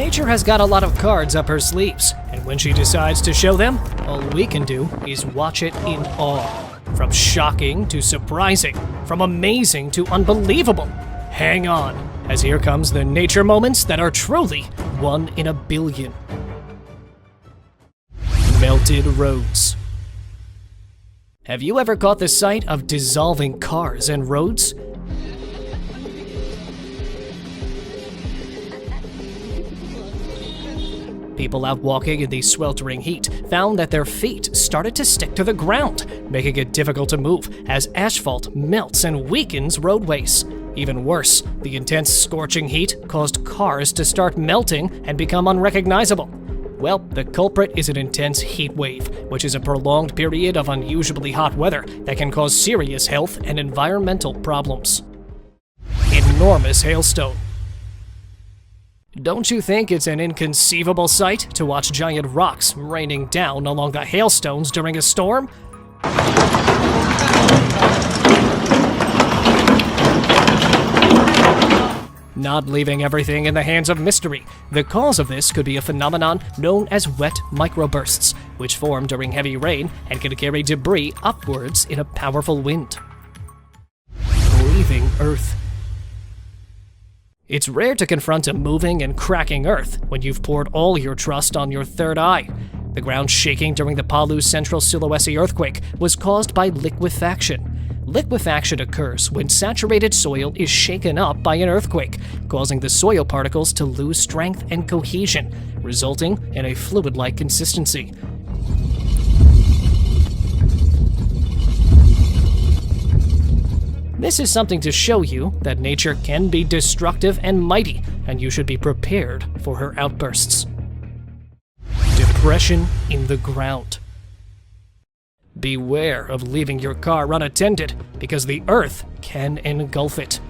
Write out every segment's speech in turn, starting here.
Nature has got a lot of cards up her sleeves, and when she decides to show them, all we can do is watch it in awe. From shocking to surprising, from amazing to unbelievable. Hang on, as here comes the nature moments that are truly 1 in a billion. Melted roads. Have you ever caught the sight of dissolving cars and roads? People out walking in the sweltering heat found that their feet started to stick to the ground, making it difficult to move as asphalt melts and weakens roadways. Even worse, the intense scorching heat caused cars to start melting and become unrecognizable. Well, the culprit is an intense heat wave, which is a prolonged period of unusually hot weather that can cause serious health and environmental problems. Enormous hailstone. Don't you think it's an inconceivable sight to watch giant rocks raining down along the hailstones during a storm? Not leaving everything in the hands of mystery, the cause of this could be a phenomenon known as wet microbursts, which form during heavy rain and can carry debris upwards in a powerful wind. Breathing Earth. It's rare to confront a moving and cracking Earth when you've poured all your trust on your third eye. The ground shaking during the Palu Central Sulawesi earthquake was caused by liquefaction. Liquefaction occurs when saturated soil is shaken up by an earthquake, causing the soil particles to lose strength and cohesion, resulting in a fluid-like consistency. This is something to show you that nature can be destructive and mighty, and you should be prepared for her outbursts. Depression in the ground. Beware of leaving your car unattended, because the earth can engulf it.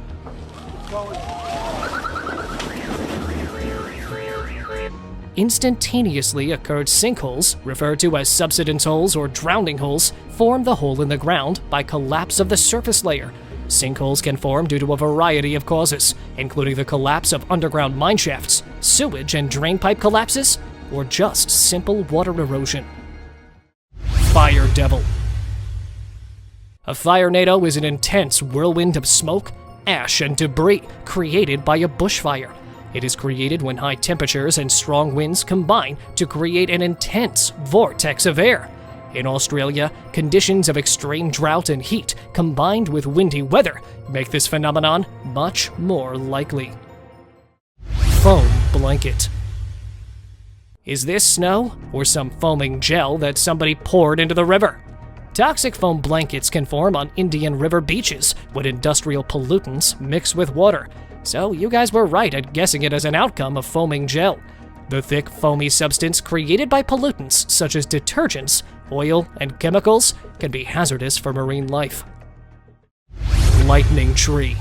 Instantaneously occurred sinkholes, referred to as subsidence holes or drowning holes, form the hole in the ground by collapse of the surface layer. Sinkholes can form due to a variety of causes, including the collapse of underground mine shafts, sewage and drain pipe collapses, or just simple water erosion. Fire Devil. A firenado is an intense whirlwind of smoke, ash, and debris created by a bushfire. It is created when high temperatures and strong winds combine to create an intense vortex of air. In Australia, conditions of extreme drought and heat combined with windy weather make this phenomenon much more likely. Foam blanket. Is this snow or some foaming gel that somebody poured into the river? Toxic foam blankets can form on Indian River beaches when industrial pollutants mix with water. So you guys were right at guessing it as an outcome of foaming gel. The thick, foamy substance created by pollutants such as detergents, oil, and chemicals can be hazardous for marine life. Lightning tree.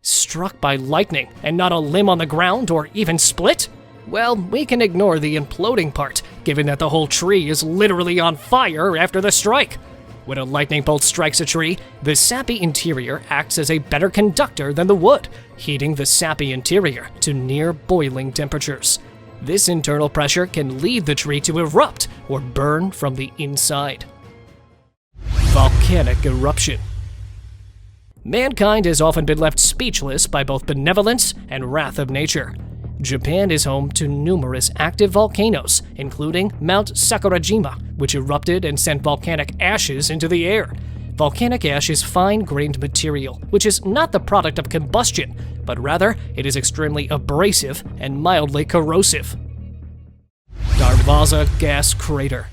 Struck by lightning and not a limb on the ground or even split? Well, we can ignore the imploding part, given that the whole tree is literally on fire after the strike. When a lightning bolt strikes a tree, the sappy interior acts as a better conductor than the wood, heating the sappy interior to near boiling temperatures. This internal pressure can lead the tree to erupt or burn from the inside. Volcanic eruption. Mankind has often been left speechless by both benevolence and wrath of nature. Japan is home to numerous active volcanoes, including Mount Sakurajima, which erupted and sent volcanic ashes into the air. Volcanic ash is fine-grained material, which is not the product of combustion, but rather it is extremely abrasive and mildly corrosive. Darvaza Gas Crater.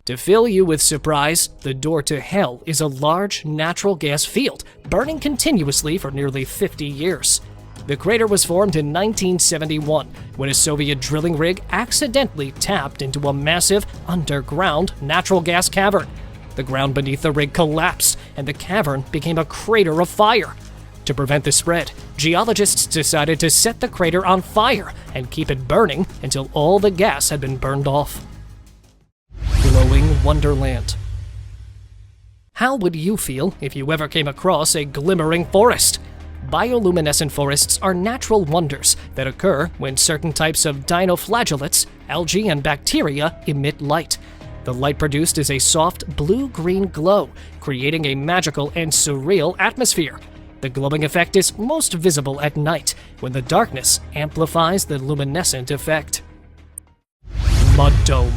To fill you with surprise, the door to hell is a large natural gas field, burning continuously for nearly 50 years. The crater was formed in 1971 when a Soviet drilling rig accidentally tapped into a massive underground natural gas cavern. The ground beneath the rig collapsed and the cavern became a crater of fire. To prevent the spread, geologists decided to set the crater on fire and keep it burning until all the gas had been burned off. Glowing Wonderland. How would you feel if you ever came across a glimmering forest? Bioluminescent forests are natural wonders that occur when certain types of dinoflagellates, algae, and bacteria emit light. The light produced is a soft blue-green glow, creating a magical and surreal atmosphere. The glowing effect is most visible at night, when the darkness amplifies the luminescent effect. Mud dome.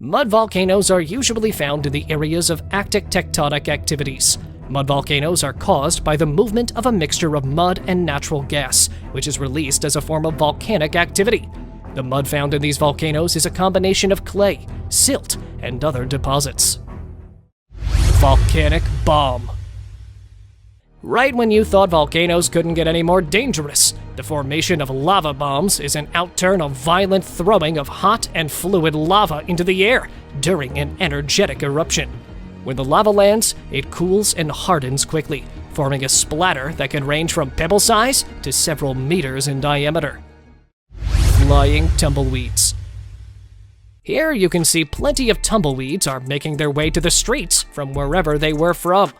Mud volcanoes are usually found in the areas of active tectonic activities. Mud volcanoes are caused by the movement of a mixture of mud and natural gas, which is released as a form of volcanic activity. The mud found in these volcanoes is a combination of clay, silt, and other deposits. Volcanic bomb. Right when you thought volcanoes couldn't get any more dangerous, the formation of lava bombs is an outturn of violent throwing of hot and fluid lava into the air during an energetic eruption. When the lava lands, it cools and hardens quickly, forming a splatter that can range from pebble size to several meters in diameter. Flying tumbleweeds. Here you can see plenty of tumbleweeds are making their way to the streets from wherever they were from.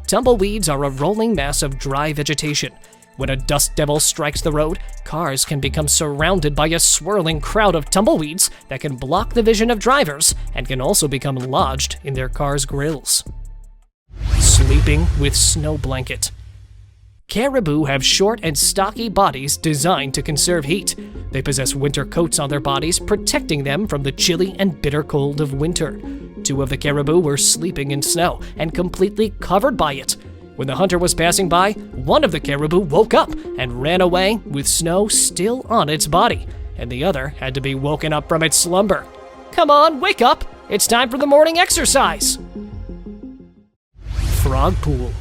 Tumbleweeds are a rolling mass of dry vegetation. When a dust devil strikes the road, cars can become surrounded by a swirling crowd of tumbleweeds that can block the vision of drivers and can also become lodged in their cars' grills. Sleeping with snow blanket. Caribou have short and stocky bodies designed to conserve heat. They possess winter coats on their bodies, protecting them from the chilly and bitter cold of winter. 2 of the caribou were sleeping in snow and completely covered by it. When the hunter was passing by, one of the caribou woke up and ran away with snow still on its body, and the other had to be woken up from its slumber. Come on, wake up! It's time for the morning exercise! Frog pool.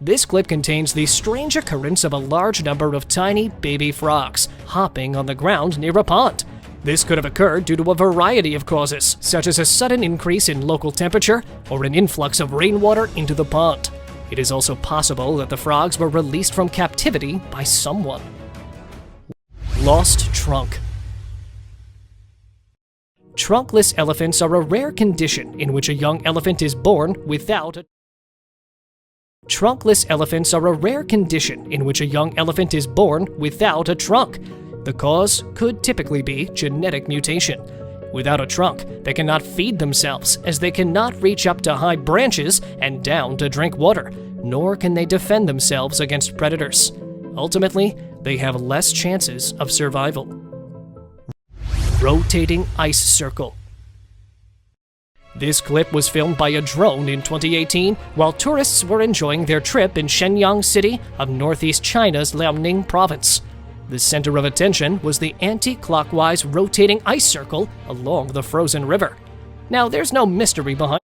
This clip contains the strange occurrence of a large number of tiny baby frogs hopping on the ground near a pond. This could have occurred due to a variety of causes, such as a sudden increase in local temperature or an influx of rainwater into the pond. It is also possible that the frogs were released from captivity by someone. Lost trunk. Trunkless elephants are a rare condition in which a young elephant is born without a Trunkless elephants are a rare condition in which a young elephant is born without a trunk. The cause could typically be genetic mutation. Without a trunk, they cannot feed themselves, as they cannot reach up to high branches and down to drink water, nor can they defend themselves against predators. Ultimately, they have less chances of survival. Rotating ice circle. This clip was filmed by a drone in 2018 while tourists were enjoying their trip in Shenyang City of northeast China's Liaoning province. The center of attention was the anti-clockwise rotating ice circle along the frozen river. Now, there's no mystery behind